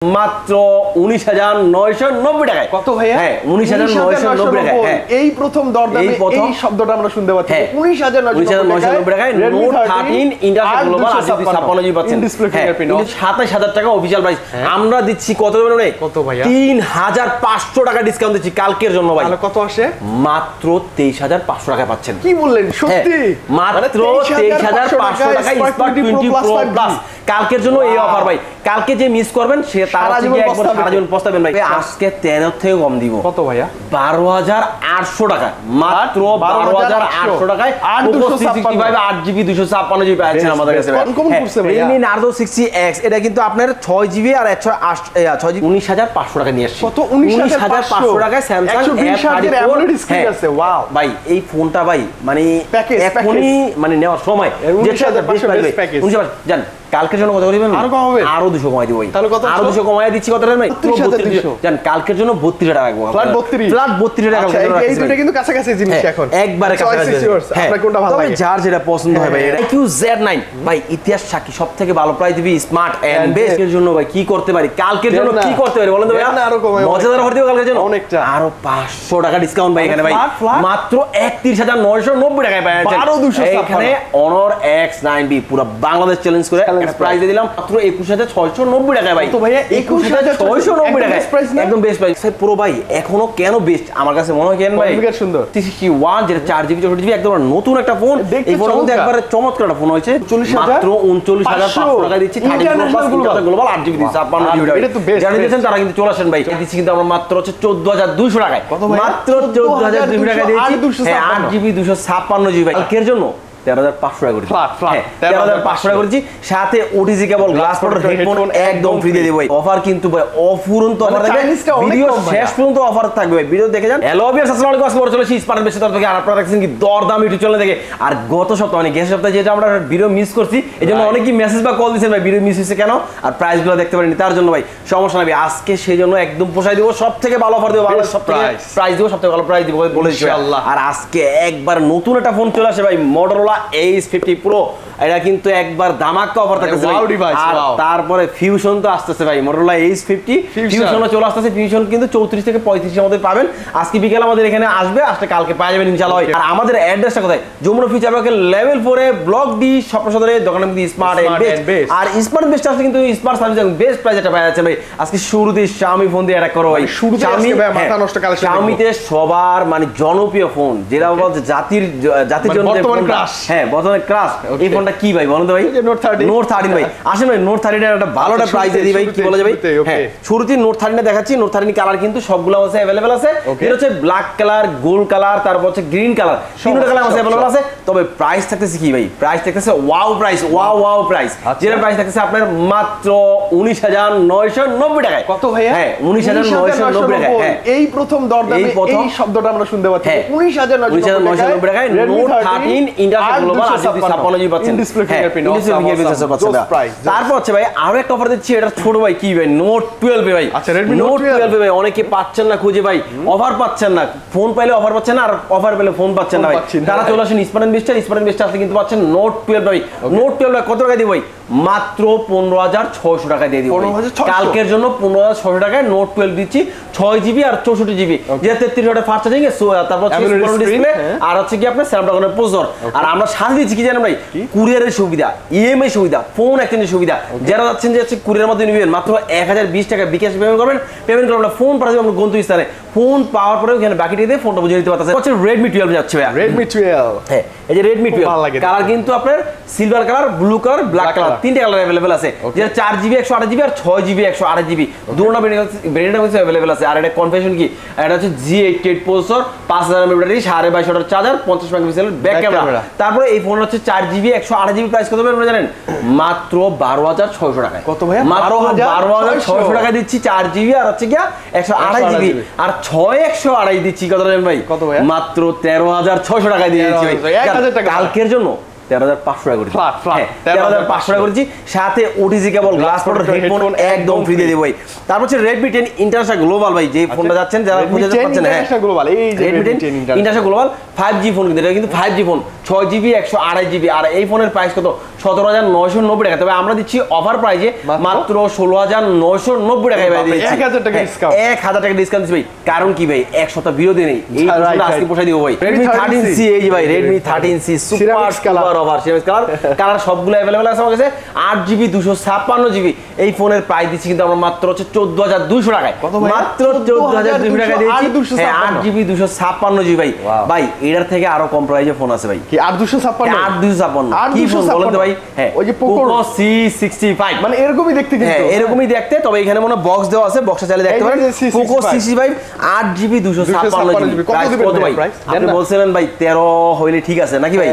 মাত্র ১৯,৯৯০ টাকায়। কত ভাইয়া? হ্যাঁ ১৯,৯৯০ টাকায়। হ্যাঁ এই প্রথম দরদামে এই শব্দটা আমরা শুনতে পাচ্ছি। ১৯,৯৯০ টাকায় নোট 13 ইন্টারন্যাশনাল গ্লোবাল 856 পাচ্ছেন। ডিসপ্লে ফিঙ্গারপ্রিন্ট ২৭,০০০ টাকা অফিশিয়াল প্রাইস। আমরা দিচ্ছি কত জানেন? কত ভাইয়া? ৩,৫০০ টাকা ডিসকাউন্ট দিচ্ছি কালকের জন্য ভাই। তাহলে কত আসে? মাত্র ২৩,৫০০ টাকায় পাচ্ছেন। কি বললেন? সত্যি? মাত্র ২৩,৫০০ টাকায় স্মার্ট 20 প্রো প্লাস কালকের জন্য এই অফার ভাই। কালকে যে মিস করবেন সে তার থেকে একবার সারা জীবন পস্তাবেন ভাই। আজকে 13 থেকে কম দিব। কত ভাইয়া? ১২,৮০০ টাকা। মাত্র ১২,৮০০ টাকায় 865 8GB 256GB পাচ্ছেন আমাদের কাছে। কম করছে ভাইয়া। Realme Narzo 60X এটা কিন্তু আপনার 6GB আর 128 19,৫০০ টাকা নিয়ে আসছে। কত? 19,৫০০ টাকায় Samsung A34 AMOLED স্ক্রিন আছে। ওয়াও ভাই এই ফোনটা ভাই মানে এখনই মানে নেওয়ার সময় যেটা প্যাকেজ জান কালকের জন্য কত করিবেন? আরো কম হবে? আরো 200 কমাই দিব ভাই। তাহলে কত? আরো 200 কমাই দিচ্ছি কত টাকা ভাই? 32,200 জান কালকের জন্য 32 টাকা রাখবো। ফ্ল্যাট 32 টাকা আচ্ছা, এই দুটো কিন্তু কাছাকাছি জিনিস এখন একবারে কাছাকাছি। আপনার কোনটা ভালো লাগে? যার যেটা পছন্দ হয় ভাই। এটা কিউ Z9 ভাই ইতিহাস সাক্ষী সবথেকে ভালো প্রাইস দিবি স্মার্ট এন্ড বেস্ট এর জন্য ভাই কি করতে পারি? কালকের জন্য কি করতে পারি বলেন তো ভাই? আরো কমাই মজাদার হতে কালকের জন্য অনেকটা আরো ৫০০ টাকা ডিসকাউন্ট ভাই এখানে ভাই। মাত্র ৩১,৯৯০ টাকায় পাওয়া যাচ্ছে। আরো 200 এখানে Honor X9B পুরো বাংলাদেশ চ্যালেঞ্জ করে একটা প্রাইস দিয়ে দিলাম মাত্র ২১,৬৯০ টাকায় ভাই। তো ভাইয়া ২১,৬৯০ টাকায় একদম বেস্ট প্রাইস ভাই। পুরো ভাই এখনো কেন বেস্ট আমার কাছে মনে হয় কেন ভাই সুন্দর 361 যেটা 4GB 64GB একদম নতুন একটা ফোন। এই ফোনের মধ্যে একবারে চমৎকার একটা ফোন হয়েছে। মাত্র ৩৯,৫০০ টাকা দিচ্ছি। 13 গ্লোবাল 8GB 256GB এটা তো বেস্ট। যারা দিয়েছেন তারা কিন্তু চলে আসেন ভাই। দিচ্ছি কিন্তু আমরা মাত্র হচ্ছে ১৪,২০০ টাকায়। মাত্র ১৪,২০০ টাকা দিয়েছি। 8GB 256GB ভাই। কালকের জন্য 13,৫০০ টাকা করেছি। 13,৫০০ টাকা করেছি। সাথে ওটিজি কেবল গ্লাস পাউডার হেডফোন একদম ফ্রি দিয়ে দেব ভাই। অফার কিন্তু ভাই অফুরন্ত অফার থাকবে। ভিডিও শেষ পর্যন্ত অফার থাকবে ভাই। ভিডিও দেখে যান। হ্যালো ভিউয়ার্স আসসালামু আলাইকুম। আজকে চলে এসেছি স্মার্ট বেশি তরফ থেকে। আর আপনারা দেখছেন কি দরদাম ইউটিউব চ্যানেল থেকে। আর গত সপ্তাহে মানে গেছে সপ্তাহে যেটা আমরা ভিডিও মিস করছি এজন্য অনেকেই মেসেজ বা কল দিয়েছেন ভাই ভিডিও মিস হয়েছে কেন আর প্রাইসগুলো দেখতে পারেননি তার জন্য ভাই সমস্যা নাই। আজকে সেই জন্য একদম পোষাই দেব। সবথেকে ভালো অফার দেব। বাংলাদেশ সবথেকে প্রাইস দেব। সবথেকে ভালো প্রাইস দেব বলে দিচ্ছি ইনশাআল্লাহ। আর আজকে একবার নতুন একটা ফোন চলে আসে ভাই Motorola H50 Pro। এটা কিন্তু একবার ধামাকা অফার থাকতেছে আর তারপরে ফিউশন তো আসতেছে ভাই। Motorola H50 ফিউশনও চলে আসতেছে। ফিউশন কিন্তু 34 থেকে 35 এর মধ্যে পাবেন। আজকে বিকেল আমাদের এখানে আসবে আসলে কালকে পেয়ে যাবেন ইনশাআল্লাহ। আর আমাদের অ্যাড্রেসটা কোথায়? যমুনা ফিউচার পার্কের লেভেল 4 এ ব্লক ডি স্বপ্নসদরে দোকানের মধ্যে স্মার্ট এন্ড বেস্ট। আর স্মার্ট বেস্ট আসলে কিন্তু স্মার্ট সার্ভিস এবং বেস্ট প্রাইস এটা পেয়ে যাচ্ছে ভাই। আজকে শুরুতে Xiaomi ফোন দিয়ে অ্যাটাক করো ভাই। Xiaomi মাথা নষ্ট কালেকশন। Xiaomi তে সবার মানে জনপ্রিয় ফোন যেটা বলতে জাতির জন্য বর্তমানে ক্রাশ। হ্যাঁ বর্তমানে ক্রাশ। এই ফোনটা কি ভাই বলেন তো ভাই? নোট 13 ভাই। আসেন ভাই নোট 13 এর একটা ভালো একটা প্রাইস দিয়ে দিই ভাই। কি বলা যায় ভাই? হ্যাঁ শুরুতে নোট 13 দেখাচ্ছি। নোট 13 কালার কিন্তু সবগুলো আছে अवेलेबल আছে। এটা হচ্ছে ব্ল্যাক কালার, গোল্ড কালার, তারপর হচ্ছে গ্রিন কালার। তিনটা কালার আছে अवेलेबल আছে। তবে প্রাইস থাকতেছে কি ভাই? প্রাইস থাকতেছে ওয়াও প্রাইস। Wow price. যেটা প্রাইস থাকতেছে আপনার মাত্র 19,৯৯০ টাকায়। কত ভাইয়া? হ্যাঁ 19,৯৯০ টাকায়। হ্যাঁ এই প্রথম দরদামে এই শব্দটা আমরা শুনতে পাচ্ছি। 19,৯৯০ টাকায় নোট 13 ইন্টারন্যাশনাল গ্লোবাল 856GB পাচ্ছেন। ডিসপ্লে ফিঙ্গারপ্রিন্ট তারপর হচ্ছে ভাই আরো একটা অফার দিচ্ছি। এটা ছোট ভাই কি ভাই নোট 12 ভাই। আচ্ছা Redmi নোট 12 ভাই অনেকে পাচ্ছেন না খুঁজে ভাই। অফার পাচ্ছেন না। ফোন পাইলে অফার পাচ্ছেন না আর অফার পেলে ফোন পাচ্ছেন না ভাই। তারা চলে আসেন স্মার্ট বেস্ট আসলে কিন্তু পাচ্ছেন নোট 12 ভাই। নোট 12 ভাই কত টাকা দিব ভাই? মাত্র 15,600 টাকা দিয়ে দিব। কালকের জন্য 15,600 টাকায় নোট 12 দিচ্ছি। 6GB আর 64GB যেটা 33 ওয়াটের ফাস্ট চার্জিং এ তারপর ডিসপ্লে আর হচ্ছে কি আপনার স্ন্যাপড্রাগনের প্রসেসর। আর আমরা সাথে দিচ্ছি কি জানেন ভাই? কুরিয়ারের সুবিধা, ইএমআই সুবিধা, ফোন এক্সচেঞ্জের সুবিধা। যারা যাচ্ছেন যে হচ্ছে কুরিয়ারের মধ্যে নেবেন মাত্র 1020 টাকা বিকাশ পেমেন্ট করবেন। পেমেন্ট করলে আমরা ফোন পাঠাবো আপনার গন্তব্যস্থানে। ফোন পাওয়ার পরে ওখানে বাকিটা দিয়ে ফোনটা বুঝে নিতে পারতেছে। হচ্ছে Redmi 12 যাচ্ছে ভাই। Redmi 12 হ্যাঁ এই যে Redmi 12 কালার কিন্তু আপনার silver colour, blue colour, black colour তিনটা কালার अवेलेबल আছে। যেটা 4GB 128GB আর 6GB 128GB দুটোটা ভেরিয়েন্ট আছে अवेलेबल আছে। আর এটা কনফিগারেশন কি? এটা হচ্ছে G88 প্রসেসর, 5000 mAh ব্যাটারি, 22.5 ওয়াটের চার্জার, 50 মেগাপিক্সেলের ব্যাক ক্যামেরা। তারপরে এই ফোন হচ্ছে 4GB 128GB প্রাইস কত হবে আপনারা জানেন? মাত্র 12,600 টাকায়। কত ভাইয়া? মাত্র 12,600 টাকা দিচ্ছি 4GB আর হচ্ছে কি 128GB আর 128 দিচ্ছি কত জানেন ভাই? কত ভাইয়া? মাত্র 13,600 টাকা দিয়ে দিচ্ছি ভাই। 1000 টাকা কালকের জন্য 13,500 টাকা করেছি। 13,500 টাকা করেছি। সাথে ওটিজি কেবল গ্লাস পাউডার হেডফোন একদম ফ্রি দিয়ে দেব ভাই। তারপর হচ্ছে Redmi 10 ইন্টারন্যাশনাল গ্লোবাল ভাই যে ফোনটা যাচ্ছেন যারা খুঁজে পাচ্ছেন। হ্যাঁ ইন্টারন্যাশনাল গ্লোবাল এই যে Redmi 10 international global 5G phone কিন্তু এটা কিন্তু 5G ফোন 6GB 128GB। আর এই ফোনের প্রাইস কত 17,990 টাকা। তবে আমরা দিচ্ছি অফার প্রাইজে মাত্র 16,990 টাকায় ভাই দিচ্ছি। 1000 টাকা ডিসকাউন্ট, 1000 টাকা ডিসকাউন্ট দিচ্ছি ভাই। কারণ কি ভাই, এক সপ্তাহ বিরতি নেই, এই ফোনটা আজকে পোষাই দিব ভাই। Redmi 13C, এই যে ভাই Redmi 13C super colour over ceramic colour সবগুলো अवेलेबल আছে আমার কাছে। 8GB 256GB এই ফোনের প্রাইস দিচ্ছি কিন্তু আমরা মাত্র হচ্ছে 14,200 টাকায়। মাত্র 14,200 টাকায় দিচ্ছি। 8GB 256GB ভাই। ভাই এটার থেকে আরো কম প্রাইসে ফোন আছে ভাই। কি 8256? 8256 কি ফোন বলেন তো ভাই? হ্যাঁ ওই যে Poco C65 মানে এরকমই দেখতে কিন্তু। হ্যাঁ এরকমই দেখতে, তবে এখানে মনে বক্স দেওয়া আছে, বক্সটা চাইলে দেখতে পারেন। Poco C65 8GB 256GB কত দিবেন ভাই? আপনি বলছিলেন ভাই 13 হইলে ঠিক আছে নাকি ভাই?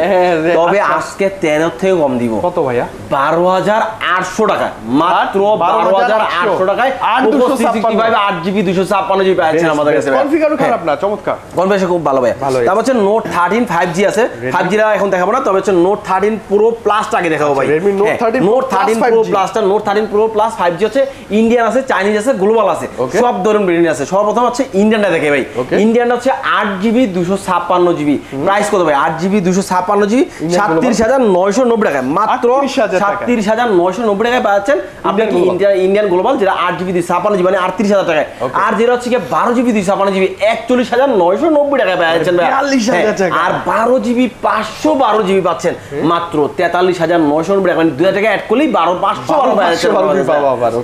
তবে আজকে 13 থেকে কম দিব। কত ভাইয়া? 12,800 টাকা। মাত্র 12,800 টাকায় Poco C65 8GB 256GB পাচ্ছেন আমাদের কাছে। কনফিগারও খারাপ না, চমৎকার। কনফিগারেশন খুব ভালো ভাই। তারপর হচ্ছে Note 13 5G আছে। 5G রা এখন দেখাবো না, তবে হচ্ছে Note 13 Pro Plus টাকে দেখাবো ভাই। Redmi Note 13 Pro Plus টা Note 13 Pro Plus 5G হচ্ছে ইন্ডিয়ান আছে, চাইনিজ আছে, গ্লোবাল আছে, সব ধরনের ব্র্যান্ড আছে। সর্বপ্রথম হচ্ছে ইন্ডিয়ানটা দেখে ভাই। ইন্ডিয়ানটা হচ্ছে 8GB 256GB। প্রাইস কত ভাই? 8GB 256GB 37,990 টাকায়। মাত্র 37,990 টাকায় পাচ্ছেন আপনি ইন্ডিয়ান গ্লোবাল, যেটা 8GB 256GB মানে 38,000 টাকায়। আর যেটা হচ্ছে কি 12GB 256GB 41,990 টাকায় পাচ্ছেন ভাই। 42,000 টাকা। আর 12GB 512GB পাচ্ছেন মাত্র 43,990 টাকা। মানে 2000 টাকা অ্যাড করলেই 512 পাচ্ছেন।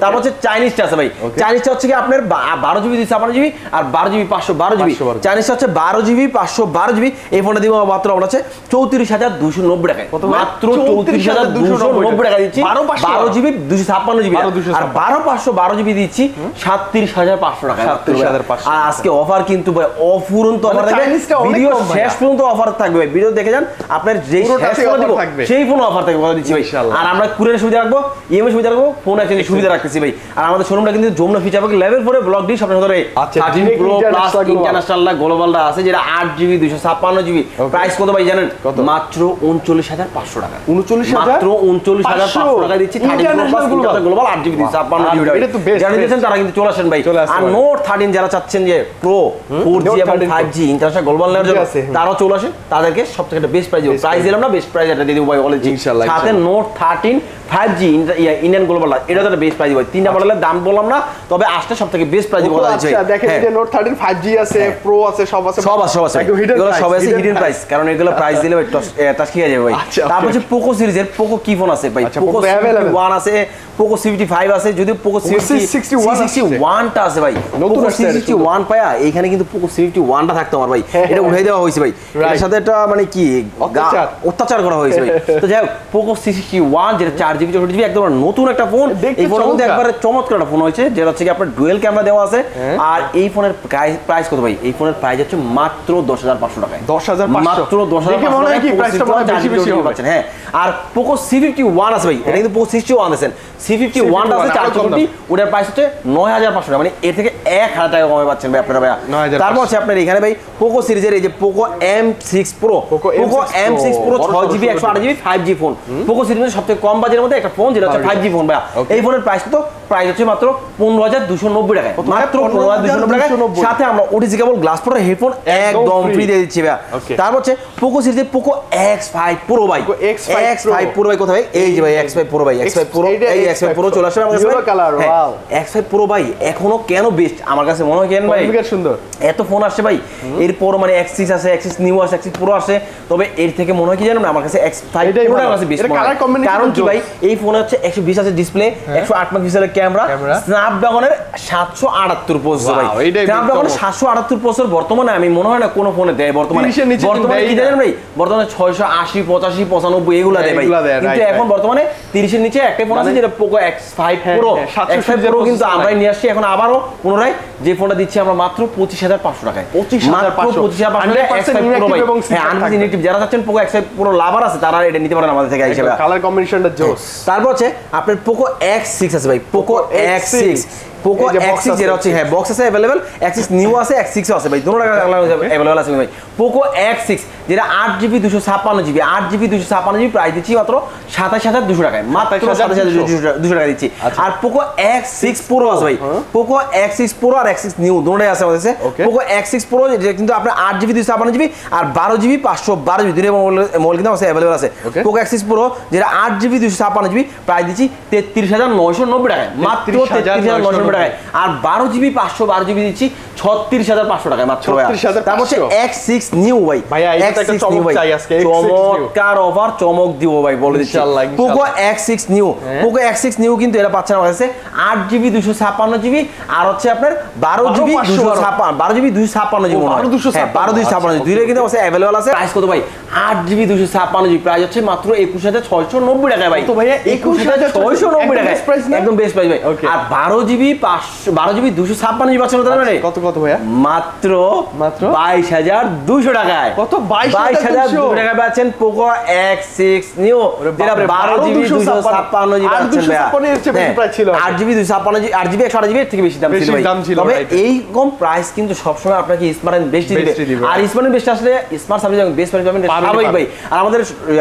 তারপর হচ্ছে চাইনিজটা আছে ভাই। চাইনিজটা হচ্ছে কি আপনার 12GB 256GB আর 12GB 512GB। চাইনিজটা হচ্ছে 12GB 512GB। এই ফোনটা দিব মাত্র আমরা হচ্ছে 34,290 টাকায়। মাত্র 34,290 টাকা দিচ্ছি। 12GB 256GB আর 12/512GB দিচ্ছি 37,500 টাকা। আর আজকে অফার কিন্তু ভাই অফুরন্ত অফার থাকবে। ভিডিও শেষ পর্যন্ত অফার থাকবে ভাই। ভিডিও দেখে যান, আপনার যেই শেষ ফোন দিব সেই ফোন অফার থাকবে কথা দিচ্ছি ভাই। আর আমরা কুরিয়ার সুবিধা রাখবো, ইএমআই সুবিধা রাখবো, ফোন এক্সচেঞ্জ সুবিধা রাখতেছি ভাই। আর আমাদের শোরুমটা কিন্তু যমুনা ফিচার পার্ক লেভেল 4 এ ব্লক ডি সবচেয়ে সদরে 13 Pro Plus ইন্টারন্যাশনাল গ্লোবালটা আছে, যেটা 8GB 256GB। প্রাইস কত ভাই জানেন? মাত্র 39,500 টাকা। 39,000 মাত্র 39,500 টাকা দিচ্ছি। 13 Pro Plus international global 8GB 256GB। এটা তো বেস্ট। জানেন দিয়েছেন তারা কিন্তু চলে আসেন ভাই। আর Note 13 যারা চাচ্ছেন যে Pro 4G এবং 5G ইন্টারন্যাশনাল গ্লোবাল নেওয়ার জন্য তারাও চলে আসে, তাদেরকে সবথেকে বেস্ট প্রাইস দিব। প্রাইস দিলাম না, বেস্ট প্রাইস এটা দিয়ে দিব ভাই বলেছি। সাথে Note 13 5G ইন্ডিয়ান গ্লোবাল এটা তো বেস্ট প্রাইস দিব। তিনটা মডেলের দাম বললাম না, তবে আসলে সবথেকে বেস্ট প্রাইস দিব বলেছি। আচ্ছা দেখেন এই যে Note 13 5G আছে, Pro আছে, সব আছে। সব আছে এগুলো সব আছে হিডেন প্রাইস, কারণ এগুলো প্রাইস দিলে ভাই টাচ খেয়ে যাবে ভাই। তারপর হচ্ছে Poco সিরিজের Poco কি ফোন আছে ভাই? Poco C51 আছে, Poco C55 আছে, যদি Poco C61 টা আছে ভাই। Poco C61 পায়া এখানে কিন্তু Poco C51 টা থাকতো আমার ভাই। এটা উঠাই দেওয়া হয়েছে ভাই। এর সাথে এটা মানে কি অত্যাচার করা হয়েছে ভাই। তো যাই হোক Poco C61 যেটা 4GB 64GB একদম নতুন একটা ফোন। এই ফোনের মধ্যে একবারে চমৎকার একটা ফোন হয়েছে, যেটা হচ্ছে কি আপনার ডুয়েল ক্যামেরা দেওয়া আছে। আর এই ফোনের প্রাইস কত ভাই? এই ফোনের প্রাইস হচ্ছে মাত্র 10,500 টাকায়। 10,500 মাত্র 10,500 টাকায় প্রাইসটা মনে হয় বেশি পাচ্ছেন। হ্যাঁ আর Poco C51 আছে ভাই। এটা কিন্তু Poco C61 আছেন। C51 টা আছে 4GB, ওটার প্রাইস হচ্ছে 9,500 টাকা। মানে এর থেকে 1,000 টাকা কমে পাচ্ছেন ভাই আপনারা ভাই। তারপর হচ্ছে আপনার এখানে ভাই Poco সিরিজের এই যে Poco M6 Pro, Poco M6 Pro 6GB 128GB 5G phone. Poco সিরিজের সবথেকে কম বাজেটের মধ্যে একটা ফোন, যেটা হচ্ছে 5G ফোন ভাই। এই ফোনের প্রাইস কত? প্রাইস হচ্ছে মাত্র 15,290 টাকায়। মাত্র 15,290 টাকায়। সাথে আমরা OTG কেবল গ্লাস পরে হেডফোন একদম ফ্রি দিয়ে দিচ্ছি ভাই। তারপর হচ্ছে Poco সিরিজের Poco X5 Pro ভাই। X5 Pro ভাই কোথায়? এই যে ভাই X5 Pro ভাই। X5 Pro এই X5 Pro চলে আসছে আমার কাছে ভাই। X5 Pro ভাই এখনো কেন বেস্ট আমার কাছে মনে হয় কেন ভাই? সুন্দর এত ফোন আসছে ভাই। এরপর মানে X6 আছে, X6 নিউ আছে, X6 Pro আছে, তবে এর থেকে মনে হয় কি জানেন আমার কাছে X5 Pro কাছে বেস্ট মনে হয়। কারণ কি ভাই, এই ফোনে হচ্ছে 120 আছে ডিসপ্লে, 108 মেগাপিক্সেলের ক্যামেরা, স্ন্যাপড্রাগনের 778 প্রসেসর ভাই। স্ন্যাপড্রাগনের 778 প্রসেসর বর্তমানে আমি মনে হয় না কোনো ফোনে দেয় বর্তমানে। বর্তমানে কি জানেন ভাই? বর্তমানে 680 85 95 এগুলা দেয় ভাই। কিন্তু এখন বর্তমানে 30 এর নিচে একটা ফোন আছে যেটা Poco X5 Pro। X5 Pro কিন্তু আমরাই নিয়ে আসছি এখন আবারও পুনরায়, যে ফোনটা দিচ্ছি আমরা মাত্র 25,500 টাকায়। 25,500 টাকায় X5 Pro ভাই। হ্যাঁ আনলিমিটেড যারা চাচ্ছেন Poco X5 Pro লাভার আছে তারা এটা নিতে পারেন আমাদের থেকে হিসেবে। কালার কম্বিনেশনটা জোস। তারপর হচ্ছে আপনার Poco X6 আছে ভাই। Poco X6 পোকো X6 যেটা হচ্ছে হ্যাঁ বক্স আছে अवेलेबल X6 নিউ আছে X6 আছে ভাই দুটো টাকা अवेलेबल আছে ভাই পোকো X6 যেটা 8GB 256GB 8GB 256GB price দিচ্ছি মাত্র 27200 টাকায় মাত্র 27200 টাকা দিচ্ছি আর পোকো X6 Pro আছে ভাই পোকো X6 Pro আর X6 নিউ দুটোই আছে আমাদের কাছে পোকো X6 Pro যেটা কিন্তু আপনার 8GB 256GB আর 12GB 512GB দুটো মোবাইল কিন্তু আছে अवेलेबल আছে পোকো X6 Pro যেটা 8GB 256GB প্রাইস দিচ্ছি 33990 টাকায় মাত্র 33990 টাকায় আর 12GB 512GB দিচ্ছি 36500 টাকায় মাত্র তারপর হচ্ছে X6 নিউ ভাই একটা চমক চাই আজকে চমৎকার অফার চমক দিব ভাই বলে দিচ্ছি Poco X6 new Poco X6 new কিন্তু এটা পাচ্ছেন আমার কাছে 8GB 256GB আর হচ্ছে আপনার 12GB 256GB 1256GB দুইটা কিন্তু আছে अवेलेबल আছে প্রাইস কত ভাই 8GB 256GB প্রাইস হচ্ছে মাত্র 21690 টাকায় ভাই তো ভাইয়া 21690 টাকায় একদম বেস্ট প্রাইস ভাই আর 12GB 256GB পাচ্ছেন কত কত ভাইয়া মাত্র 22200 টাকায় কত 22200 টাকায় পাচ্ছেন পোকো X6 নিউ যেটা 12GB 256GB পাচ্ছেন ভাই 8GB 256GB 8GB 128GB এর থেকে বেশি দাম ছিল ভাই তবে এই কম প্রাইস কিন্তু সবসময় আপনাকে স্মার্ট এন্ড বেস্ট দিবে আর স্মার্ট এন্ড বেস্ট আসলে স্মার্ট সার্ভিস এবং বেস্ট প্রাইস পাবেন স্বাভাবিক ভাই আর আমাদের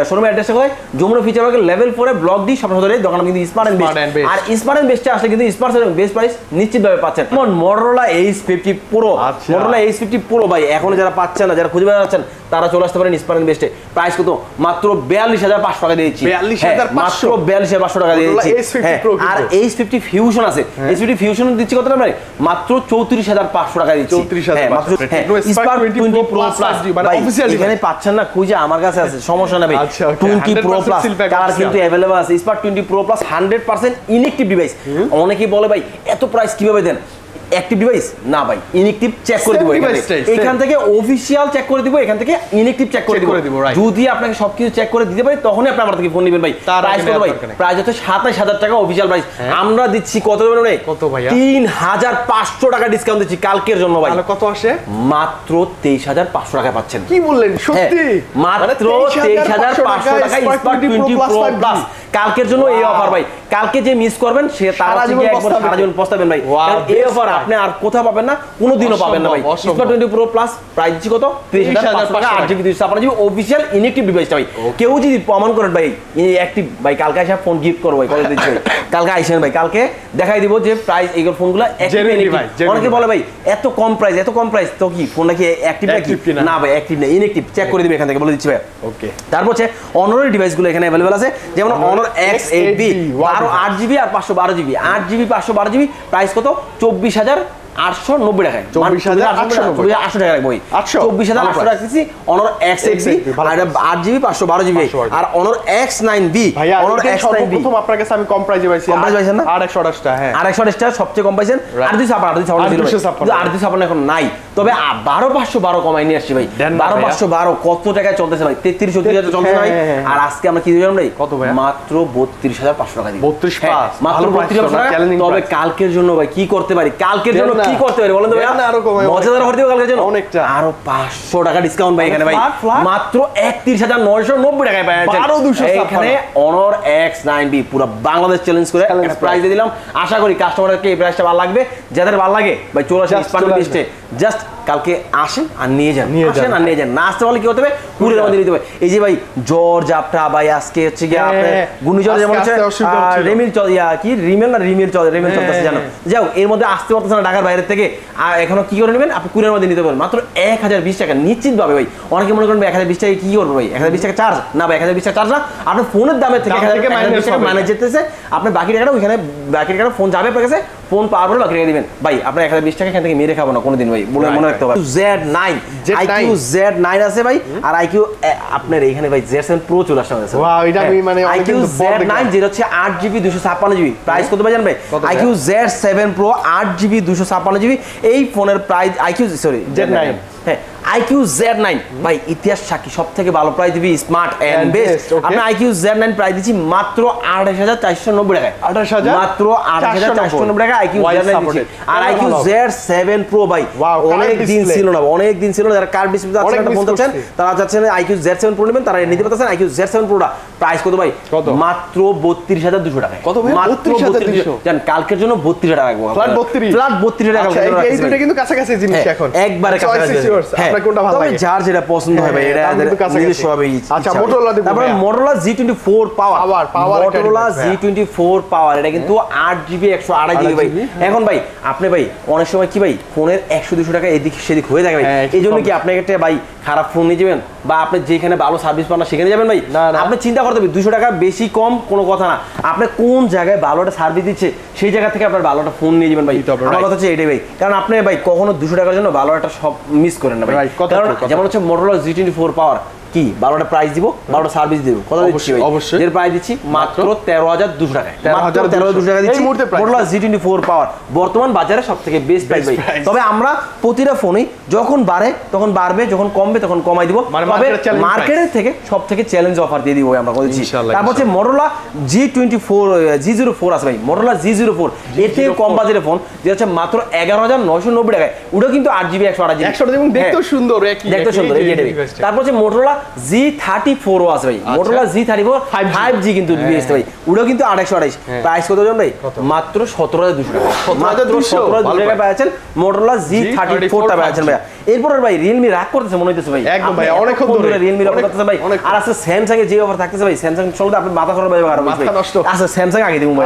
শোরুমের অ্যাড্রেসটা কোথায় যমুনা ফিচার পার্কের লেভেল 4 এ ব্লক ডি সব সদরে দোকান কিন্তু স্মার্ট এন্ড বেস্ট আর স্মার্ট এন্ড বেস্টে আসলে কিন্তু স্মার্ট সার্ভিস বেস্ট প্রাইস নিশ্চিতভাবে পাচ্ছেন যেমন Motorola H50 Pro Motorola H50 Pro ভাই এখন যারা পাচ্ছেন না যারা খুঁজে বেড়াচ্ছেন তারা চলে আসতে পারেন স্মার্ট এন্ড বেস্টে প্রাইস কত মাত্র 42500 টাকা দিয়েছি 42500 মাত্র 42500 টাকা দিয়েছি আর H50 Fusion আছে H50 Fusion দিচ্ছি কত টাকা ভাই মাত্র 34500 টাকা দিচ্ছি 34000 মাত্র Spark 20 Pro Plus মানে অফিশিয়ালি এখানে পাচ্ছেন না খুঁজে আমার কাছে আছে সমস্যা না ভাই 20 Pro Plus কালার কিন্তু अवेलेबल আছে Spark 20 Pro Plus 100% inactive device অনেকেই বলে ভাই এত প্রাইস কিভাবে দেন অ্যাক্টিভ ডিভাইস না ভাই ইনঅ্যাক্টিভ চেক করে দিব এখান থেকে অফিশিয়াল চেক করে দিব এখান থেকে ইনঅ্যাক্টিভ চেক করে দিব যদি আপনাকে সবকিছু চেক করে দিতে পারি তখনই আপনি আমার থেকে ফোন নেবেন ভাই প্রাইস কত ভাই প্রাইস হচ্ছে 27000 টাকা অফিশিয়াল প্রাইস আমরা দিচ্ছি কত দেবেন ভাই কত ভাইয়া 3500 টাকা ডিসকাউন্ট দিচ্ছি কালকের জন্য ভাই তাহলে কত আসে মাত্র 23500 টাকা পাচ্ছেন কি বললেন সত্যি মাত্র 23500 টাকা স্পার্ক 20 প্রো প্লাস কালকের জন্য এই অফার ভাই কালকে যে মিস করবেন সে তারা জীবন একবার সারা জীবন পস্তাবেন ভাই এই অফার আপনি আর কোথাও পাবেন না কোনোদিনও পাবেন না ভাই স্পার্ক 20 প্রো প্লাস প্রাইস দিচ্ছি কত 30500 টাকা 8GB 256GB অফিশিয়াল ইনঅ্যাক্টিভ ডিভাইসটা ভাই কেউ যদি প্রমাণ করেন ভাই অ্যাক্টিভ ভাই কালকে এসে ফোন গিফট করব ভাই কল দিচ্ছি কালকে আইসেন ভাই কালকে দেখাই দিব যে প্রাইস এই ফোনগুলো অ্যাক্টিভ অনেকে বলে ভাই এত কম প্রাইস তো কি ফোন নাকি অ্যাক্টিভ নাকি না ভাই অ্যাক্টিভ না ইনঅ্যাক্টিভ চেক করে দিবে এখান থেকে বলে দিচ্ছি ভাই ওকে তারপর হচ্ছে অনরের ডিভাইসগুলো এখানে अवेलेबल আছে যেমন Honor X8B 8GB আর 512GB 8GB 512GB প্রাইস কত 24890 টাকায় 24800 টাকা রাখবো 24800 টাকা দিচ্ছি Honor X8B আর 8GB 512GB আর Honor X9B Honor X9B প্রথম আপনার কাছে আমি কম প্রাইসে পাইছি না 828 টাকা হ্যাঁ 828 টাকা সবচেয়ে কম পাইছেন 826 এখন নাই তবে 12512 কমাই নিয়ে আসছি ভাই 12512 কত টাকায় চলতেছে ভাই 33 34000 চলতেছে ভাই আর আজকে আমরা কি দিলাম ভাই কত ভাই মাত্র 32500 টাকা দিই 32 মাত্র 32500 টাকা তবে কালকের জন্য ভাই কি করতে পারি কালকের জন্য কি করতে পারি বলেন তো ভাই আরো কমাই মজাদার হতে কালকের জন্য অনেকটা আরো 500 টাকা ডিসকাউন্ট ভাই এখানে ভাই মাত্র 31990 টাকায় পাওয়া যাচ্ছে এখানে Honor X9B পুরো বাংলাদেশ চ্যালেঞ্জ করে প্রাইস দিয়ে দিলাম আশা করি কাস্টমারকে এই প্রাইসটা ভালো লাগবে যাদের ভালো লাগে ভাই চলে আসেন স্পার্ক লিস্টে জাস্ট কালকে আসেন আর নিয়ে যান না আসতে পারলে কি হতে হবে কুরিয়ার মধ্যে নিতে হবে এই যে ভাই জ্বর জাপটা ভাই আজকে হচ্ছে কি আপনার ঘূর্ণিঝড় যেমন হচ্ছে রিমিল চলতেছে জানো যাও এর মধ্যে আসতে পারতেছে না ঢাকার বাইরে থেকে আর এখনো কি করে নেবেন আপনি কুরিয়ার মধ্যে নিতে পারবেন মাত্র 1020 টাকা নিশ্চিত ভাবে ভাই অনেকে মনে করেন 1020 টাকা কি করবে ভাই 1020 টাকা চার্জ না ভাই 1020 টাকা চার্জ না আপনার ফোনের দামের থেকে 1020 টাকা মাইনাস যেতেছে আপনি বাকি টাকাটা ওইখানে বাকি টাকাটা ফোন যাবে আপনার কাছে ফোন পাওয়ার পরে বাকি টাকা দিবেন ভাই আপনার 1020 টাকা এখান থেকে মেরে খাবো না কোনোদিন ভাই বলে মনে রাখতে হবে Z9 IQ Z9 আছে ভাই আর IQ আপনার এখানে ভাই Z7 Pro চলে আসছে আমাদের ওয়াও এটা আমি মানে IQ Z9 যেটা হচ্ছে 8GB 256GB প্রাইস কত ভাই জানেন ভাই IQ Z7 Pro 8GB 256GB এই ফোনের প্রাইস IQ সরি Z9 হ্যাঁ IQ Z9 ভাই ইতিহাস সাক্ষী সবথেকে ভালো প্রাইস দিবি স্মার্ট এন্ড বেস্ট আপনি IQ Z9 প্রাইস দিচ্ছি মাত্র 28490 টাকায় 28000 মাত্র 28490 টাকা IQ Z9 দিচ্ছি আর IQ Z7 Pro ভাই অনেক দিন ছিল না যারা কার্ড ডিসপ্লে যাচ্ছেন এটা বলতেছেন তারা যাচ্ছেন IQ Z7 Pro নেবেন তারা নিতে পারতেছেন IQ Z7 Pro টা প্রাইস কত ভাই মাত্র 32200 টাকা কত ভাই 32200 জান কালকের জন্য 32000 টাকা ফ্ল্যাট 32 টাকা এই দুটো কিন্তু কাছাকাছি জিনিস এখন একবারে কাছাকাছি আপনার কোনটা ভালো লাগে যার যেটা পছন্দ হয় ভাই এটা নিজস্ব হবে আচ্ছা মোটরোলা দিব তারপরে মোটরোলা G24 পাওয়ার মোটরোলা G24 পাওয়ার এটা কিন্তু 8GB 128GB ভাই এখন ভাই আপনি ভাই অনেক সময় কি ভাই ফোনের 100-200 টাকা এদিক সেদিক হয়ে যায় ভাই এইজন্য কি আপনি একটা ভাই খারাপ ফোন নিয়ে যাবেন বা আপনি যেখানে ভালো সার্ভিস পান না সেখানে যাবেন ভাই আপনি চিন্তা করতে হবে 200 টাকা বেশি কম কোনো কথা না আপনি কোন জায়গায় ভালো একটা সার্ভিস দিচ্ছে সেই জায়গা থেকে আপনার ভালো একটা ফোন নিয়ে যাবেন ভাই আমার কথা হচ্ছে এটাই ভাই কারণ আপনি ভাই কখনো 200 টাকার জন্য ভালো একটা সব মিস করেন না ভাই কারণ যেমন হচ্ছে মোটরোলা G24 পাওয়ার কি 12টা প্রাইস দিব 12টা সার্ভিস দিব কত দিচ্ছি ভাই অবশ্যই এর প্রাইস দিচ্ছি মাত্র 13200 টাকায় মাত্র 13200 টাকা দিচ্ছি মোটরোলা G24 পাওয়ার বর্তমান বাজারে সবথেকে বেস্ট প্রাইস ভাই তবে আমরা প্রতিটা ফোনই যখন বাড়ে তখন বাড়বে যখন কমবে তখন কমাই দিব তবে মার্কেটের থেকে সবথেকে চ্যালেঞ্জ অফার দিয়ে দিব আমরা বলছি তারপর হচ্ছে মোটরোলা G04 আছে ভাই মোটরোলা G04 এর থেকে কম বাজেটের ফোন যেটা হচ্ছে মাত্র 11990 টাকায় ওটা কিন্তু 8GB 128GB এবং দেখতেও সুন্দর দেখতে সুন্দর এই যেটা তারপর হচ্ছে মোটরোলা G34 ও আছে ভাই মোটরোলা G34 5G কিন্তু দিয়েছে ভাই ওটা কিন্তু 828 প্রাইস কত জানেন ভাই মাত্র 17200 টাকা মাত্র 17200 টাকা পাচ্ছেন মোটরোলা G34 টা পাচ্ছেন ভাই এরপর ভাই Realme রাগ করতেছে মনে হইতেছে ভাই একদম ভাই অনেকক্ষণ ধরে Realme রাগ করতেছে ভাই আর আছে Samsung এর যে অফার থাকতেছে ভাই Samsung চলতে আপনি মাথা খারাপ হয়ে যাবে মাথা নষ্ট আচ্ছা Samsung আগে দিমু ভাই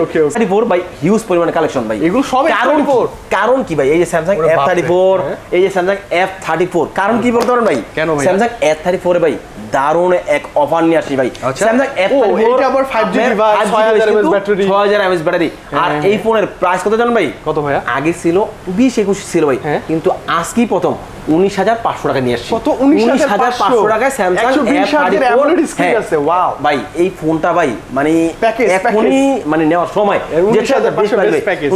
ওকে 34 ভাই হিউজ পরিমাণে কালেকশন ভাই এগুলো সব কারণ কি ভাই এই যে Samsung F34 এই যে Samsung F34 কারণ কি বলতে পারেন ভাই Samsung F34 ভাই দারুণ এক অফার নিয়ে আসি ভাই Samsung F34 এটা আবার 5G device 6000 mAh battery 6000 mAh battery আর এই ফোনের প্রাইস কত জানেন ভাই কত ভাইয়া আগে ছিল 20-21 ছিল ভাই কিন্তু আজকেই প্রথম 19500 টাকা নিয়ে আসছি কত 19500 টাকায় Samsung F34 AMOLED স্ক্রিন আছে ওয়াও ভাই এই ফোনটা ভাই মানে এখনই মানে নেওয়ার সময় যেটা প্যাকেজ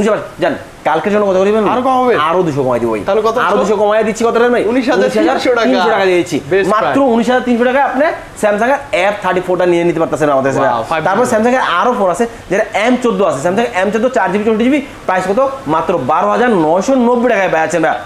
জান কালকের জন্য কত করিবেন আরো কম হবে আরো 200 কমাই দিব ভাই তাহলে কত আরো 200 কমাই দিচ্ছি কত টাকা ভাই 19300 টাকা দিয়েছি মাত্র 19300 টাকা আপনি Samsung এর F34 টা নিয়ে নিতে পারতেছেন আমাদের কাছে তারপর Samsung এর আরো ফোন আছে যেটা M14 আছে Samsung M14 4GB 64GB price কত মাত্র 12990 টাকায় পাচ্ছেন ভাই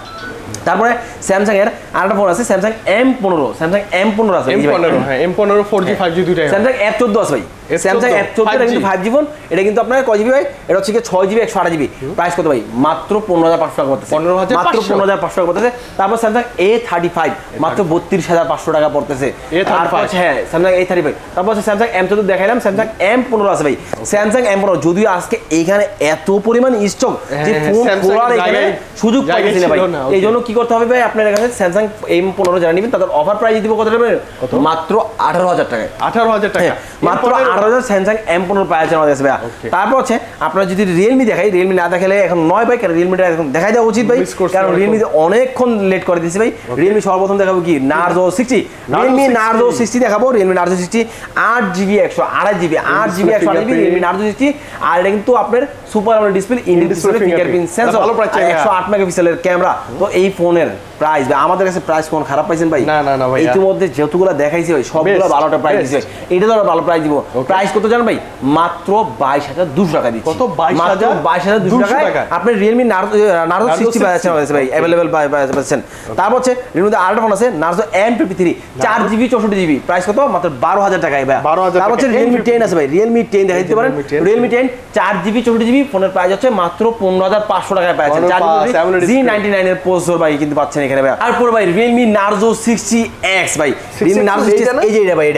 তারপরে Samsung এর আরেকটা ফোন আছে Samsung M15 আছে M15 হ্যাঁ M15 4G 5G দুইটাই Samsung F14 আছে ভাই Samsung F14 এটা কিন্তু 5G ফোন এটা কিন্তু আপনার কয় জিবি ভাই এটা হচ্ছে কি 6GB 128GB প্রাইস কত ভাই মাত্র 15500 টাকা পড়তেছে মাত্র 15500 টাকা পড়তেছে তারপর Samsung A35 মাত্র 32500 টাকা পড়তেছে তারপর হ্যাঁ Samsung A35 তারপর Samsung M14 দেখাইলাম Samsung M15 আছে ভাই Samsung M15 যদিও আজকে এইখানে এত পরিমাণ স্টক যে ফোন খোলার এখানে সুযোগ পাইতেছি না ভাই এইজন্য কি করতে হবে ভাই আপনার কাছে Samsung M15 যারা নেবেন তাদের অফার প্রাইস দিব কত টাকা মাত্র 18000 টাকায় 18000 টাকা মাত্র 18000 Samsung M15 পাওয়া যায় আমাদের কাছে ভাই তারপর আছে আপনারা যদি Realme দেখাই Realme না দেখালে এখন নয় ভাই কারণ Realme টা এখন দেখাই দেওয়া উচিত ভাই কারণ Realme তে অনেকক্ষণ লেট করে দিয়েছে ভাই Realme সর্বপ্রথম দেখাবো কি Narzo 60 Realme Narzo 60 দেখাবো Realme Narzo 60 8GB 128GB 8GB 128GB Realme Narzo 60 আর এটা কিন্তু আপনার super AMOLED display in display fingerprint sensor 108 মেগাপিক্সেলের ক্যামেরা তো এই ফোনের প্রাইস ভাই আমাদের কাছে প্রাইস কোন খারাপ পাইছেন ভাই না ভাই ইতিমধ্যে যতগুলো দেখাইছি ভাই সবগুলো ভালোটা প্রাইস দিছে এটা তো ভালো প্রাইস দিব প্রাইস কত জানেন ভাই মাত্র 22200 টাকা দিচ্ছি কত 22200 টাকা আপনি Realme Narzo 60 পাচ্ছেন আমাদের ভাই अवेलेबल পাচ্ছেন তারপর হচ্ছে Realme তে আরেকটা ফোন আছে Narzo M53 4GB 64GB price কত মাত্র 12000 টাকায় ভাই তারপর হচ্ছে Realme 10 আছে ভাই Realme 10 দেখাই দিতে পারেন Realme 10 4GB 64GB ফোনের প্রাইস হচ্ছে মাত্র 15500 টাকায় পাচ্ছেন 4GB Z99 এর প্রসেসর ভাই কিন্তু পাচ্ছেন এখানে ভাই তারপর ভাই Realme Narzo 60X ভাই Realme Narzo 60 এই যে এটা ভাই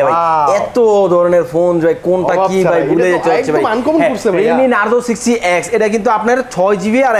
এত ধরনের ফোন ভাই কোনটা কি ভাই ভুলে যাচ্ছে ভাই Realme Narzo 60X এটা কিন্তু আপনার 6GB আর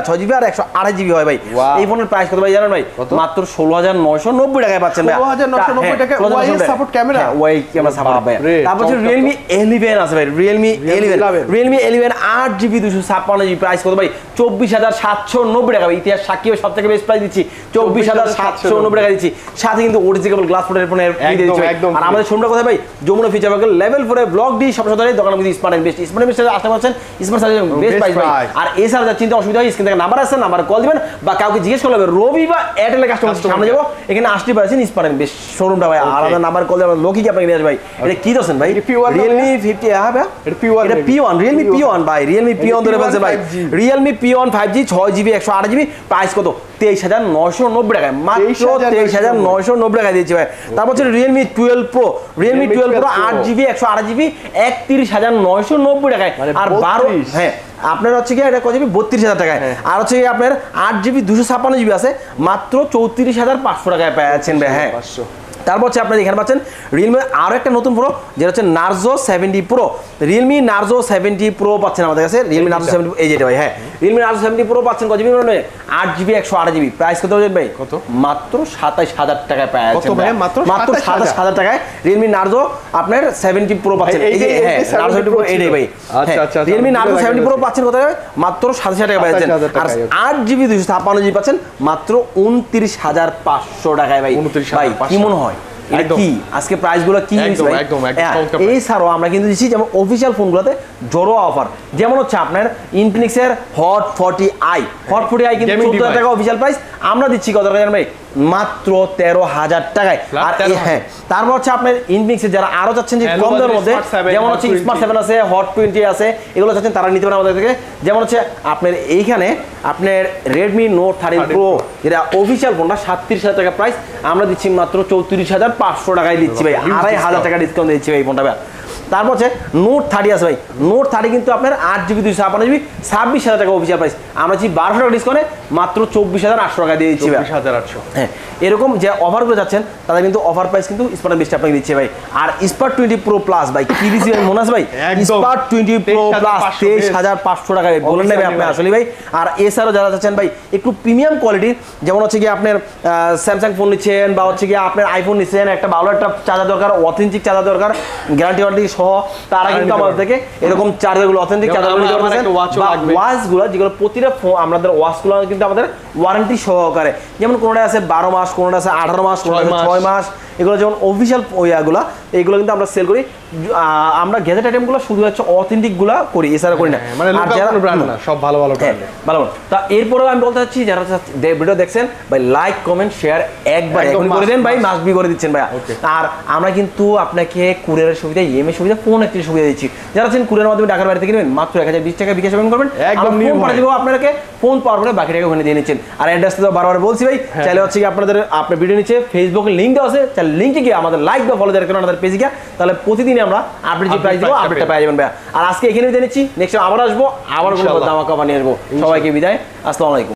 6GB আর 128GB হয় ভাই এই ফোনের প্রাইস কত ভাই জানেন ভাই মাত্র 16990 টাকায় পাচ্ছেন ভাই 16990 টাকা Y support camera Y camera support ভাই তারপর হচ্ছে Realme 11 আছে ভাই Realme 11 8GB 256GB প্রাইস কত ভাই 24790 টাকা ইতিহাস সাক্ষী থেকে বেস্ট প্রাইস দিচ্ছি 24,790 টাকা দিচ্ছি, সাথে কিন্তু অরিজিনাল গ্লাস ফোনের ফোনের ফ্রি দিচ্ছি। আর আমাদের শোরুমটা কোথায় ভাই? যমুনা ফিচার পার্কের লেভেল 4 এ ব্লক ডি সবসময় দোকানের মধ্যে স্মার্ট এন্ড বেস্ট আসতে পারছেন, স্মার্ট সার্ভিস বেস্ট প্রাইস ভাই। আর এছাড়া যা চিন্তা অসুবিধা হয় স্ক্রিন থেকে নাম্বার আছে, নাম্বার কল দিবেন বা কাউকে জিজ্ঞেস করলে হবে রবি বা এয়ারটেলের কাস্টমার সামনে যাবো, এখানে আসতে পারছেন স্মার্ট এন্ড বেস্ট শোরুমটা ভাই। আলাদা নাম্বার কল দিয়ে লোকই কি আপনাকে নিয়ে আসবে ভাই। এটা কি দছেন ভাই? Realme 50 হ্যাঁ ভাই, এটা P1 Realme P1 ভাই, Realme P1 ধরে বলছে ভাই। Realme P1 5G 6GB 128GB price কত? 23,990 টাকায়, মাত্র 23,990 টাকায় দিয়েছি ভাই। তারপর হচ্ছে Realme 12 Pro, Realme 12 Pro 8GB 128GB 31,990 টাকায়। আর 12 হ্যাঁ আপনার হচ্ছে কি এটা কত জিবি? 32,000 টাকায়। আর হচ্ছে কি আপনার 8GB 256GB আছে মাত্র 34,500 টাকায় পাচ্ছেন ভাই। হ্যাঁ তারপর হচ্ছে আপনারা এখানে পাচ্ছেন রিয়েলমি আরো একটা নতুন প্রো যেটা হচ্ছে Narzo 70 pro. Realme Narzo 70 pro পাচ্ছেন আমাদের কাছে, রিয়েলমি নার্জো 70 এই যেটা ভাই। হ্যাঁ রিয়েলমি নার্জো 70 প্রো পাচ্ছেন কত জিবি? 8GB 128GB প্রাইস কত হচ্ছে ভাই? কত? মাত্র 27,000 টাকায় পাচ্ছেন ভাই, মাত্র 27,000 টাকায় রিয়েলমি নার্জো আপনার 70 প্রো পাচ্ছেন। এই যে হ্যাঁ নার্জো 70 প্রো এইটাই ভাই। আচ্ছা আচ্ছা রিয়েলমি নার্জো 70 প্রো পাচ্ছেন কত ভাই? মাত্র 27,000 টাকায় পাচ্ছেন। আর 8GB 256GB পাচ্ছেন মাত্র 29,500 টাকায় ভাই। ভাই কি মনে হয় কি আজকে প্রাইস গুলো কি? এই ছাড়াও আমরা কিন্তু দিচ্ছি যেমন অফিসিয়াল ফোনগুলোতে জোরো অফার, যেমন হচ্ছে আপনার ইনফিনিক্স এর হট 40i কিন্তু 14,000 টাকা অফিসিয়াল প্রাইস, আমরা দিচ্ছি কত টাকা জানেন ভাই? মাত্র 13,000 টাকায়। আর হ্যাঁ তারপর হচ্ছে আপনার ইনফিনিক্স যারা আরো চাচ্ছেন যে কম দামের মধ্যে, যেমন হচ্ছে স্মার্ট 7 আছে, হট 20 আছে, এগুলো চাচ্ছেন তারা নিতে পারেন আমাদের থেকে। যেমন হচ্ছে আপনার এইখানে আপনার Redmi Note 13 Pro যেটা অফিসিয়াল ফোনটা 37,000 টাকা প্রাইস, আমরা দিচ্ছি মাত্র 34,500 টাকায় দিচ্ছি ভাই, 2,500 টাকা ডিসকাউন্ট দিচ্ছি ভাই ফোনটা ভাই। তারপর হচ্ছে নোট 30 আছে ভাই, নোট 30 কিন্তু আপনার 8GB 256GB 26,000 টাকা অফিসিয়াল প্রাইস, আমরা দিচ্ছি 1200 টাকা ডিসকাউন্টে মাত্র 24,800 টাকা দিয়ে দিচ্ছি ভাই। 24,800 হ্যাঁ এরকম যে অফারগুলো যাচ্ছেন তাদের কিন্তু অফার প্রাইস কিন্তু স্মার্ট বেস্ট আপনাকে দিচ্ছে ভাই। আর স্মার্ট 20 Pro Plus ভাই কি দিচ্ছি ভাই মনে আছে ভাই? স্মার্ট 20 Pro Plus 23,500 টাকা বলেন না ভাই আপনি আসলে ভাই। আর এছাড়াও যারা চাচ্ছেন ভাই একটু প্রিমিয়াম কোয়ালিটির, যেমন হচ্ছে কি আপনার স্যামসাং ফোন নিচ্ছেন বা হচ্ছে কি আপনার আইফোন নিচ্ছেন, একটা ভালো একটা চার্জার দরকার, অথেন্টিক চার্জার দরকার গ্যারান্টি ওয়ারেন্টি সহ, তারা কিন্তু আমাদের থেকে এরকম চার্জারগুলো অথেন্টিক চার্জারগুলো নিতে পারবেন। ওয়াচগুলো যেগুলো প্রতিটা আমাদের ওয়াচগুলো কিন্তু আমাদের ওয়ারেন্টি সহকারে, যেমন কোনটা আছে 12 মাস, কোনটা আছে 18 মাস, কোনটা আছে 6 মাস, এগুলো যেমন অফিসিয়াল ওয়াগুলো এইগুলো কিন্তু আমরা সেল করি। আমরা গ্যাজেট আইটেমগুলো শুধু হচ্ছে অথেন্টিকগুলো করি, এছাড়া করি না, মানে লোকাল ব্র্যান্ড না, সব ভালো ভালো ব্র্যান্ড ভালো। তা এরপরেও আমি বলতে চাচ্ছি যারা ভিডিও দেখছেন ভাই লাইক কমেন্ট শেয়ার একবার এখন করে দেন ভাই, মাস্ট বি করে দিচ্ছেন ভাই। আর আমরা কিন্তু আপনাকে কুরিয়ারের সুবিধা, ইএমআই সুবিধা, ফোন একটি সুবিধা দিচ্ছি। যারা আছেন কুরিয়ারের মাধ্যমে ঢাকার বাইরে থেকে নেবেন মাত্র 1020 টাকা বিকাশ পেমেন্ট করবেন, একদম ফোন পাঠিয়ে দেবো আপনাকে, ফোন পাওয়ার পরে বাকি টাকা ওখানে দিয়ে নিচ্ছেন। আর অ্যাড্রেস তো বারবার বলছি ভাই, চাইলে হচ্ছে কি আপনাদের আপনার ভিডিও নিচে ফেসবুকের লিঙ্ক দেওয়া আছে, তাহলে লিঙ্কে গিয়ে আমাদের লাইক বা ফলো দেওয়ার কারণে আমাদের পেজে গিয়ে তাহলে প্রতিদিনই আমরা আপডেট যে প্রাইস দেবো আপডেটটা পেয়ে যাবেন ভাই। আর আজকে এখানে বিদায় নিচ্ছি, নেক্সট আবার আসবো, আবার কোনো দামাকা বানিয়ে আসবো। সবাইকে বিদায়, আসসালামু আলাইকুম।